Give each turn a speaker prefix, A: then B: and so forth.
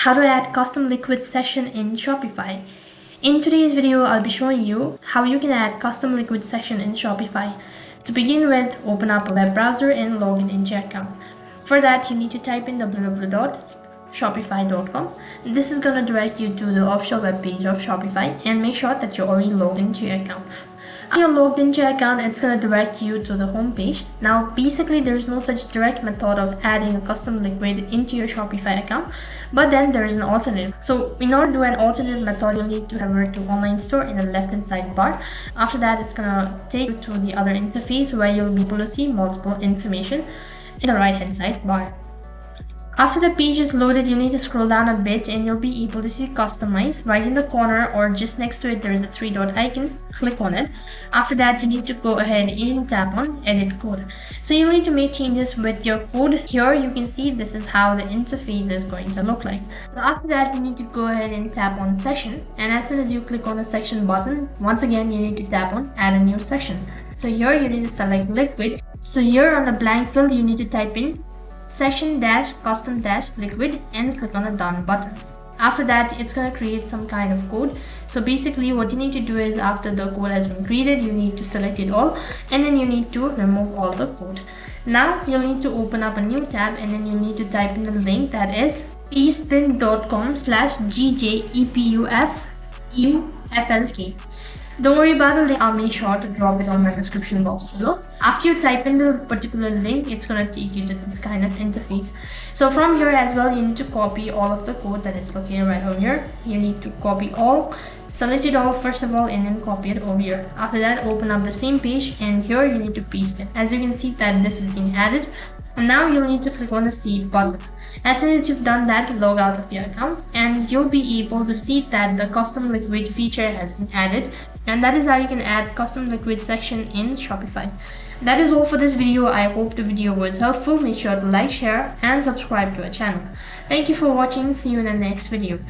A: how to add custom liquid section in Shopify. In today's video, I'll be showing you how you can add custom liquid section in Shopify. To begin with, open up a web browser and log in into your account. For that, you need to type in www.shopify.com. This is going to direct you to the official web page of Shopify, and make sure that you're already logged into your account. After you're logged into your account, it's going to direct you to the home page. Now, basically, there is no such direct method of adding a custom liquid into your Shopify account, but then there is an alternative. So in order to do an alternative method, you'll need to hover to online store in the left hand side bar. After that, it's going to take you to the other interface where you'll be able to see multiple information in the right hand side bar. After the page is loaded, you need to scroll down a bit and you'll be able to see customize. Right in the corner or just next to it, there is a 3-dot icon. Click on it. After that, you need to go ahead and tap on edit code. So you need to make changes with your code. Here you can see this is how the interface is going to look like. So after that, you need to go ahead and tap on section. And as soon as you click on the section button, once again, you need to tap on add a new section. So here you need to select liquid. So here on the blank field, you need to type in session-custom-liquid and click on the done button. After that, it's going to create some kind of code. So basically what you need to do is, after the code has been created, you need to select it all and then you need to remove all the code. Now you'll need to open up a new tab and then you need to type in the link that is eastprint.com/GJEPUFEUFLK. Don't worry about the link, I'll make sure to drop it on my description box below. After you type in the particular link, it's going to take you to this kind of interface. So from here as well, you need to copy all of the code that is located right over here. You need to copy all, select it all first of all, and then copy it over here. After that, open up the same page and here you need to paste it. As you can see that this is being added. And now you'll need to click on the save button. As soon as you've done that, log out of your account and you'll be able to see that the custom liquid feature has been added. And that is how you can add custom liquid section in Shopify. That is all for this video. I hope the video was helpful. Make sure to like, share and subscribe to our channel. Thank you for watching. See you in the next video.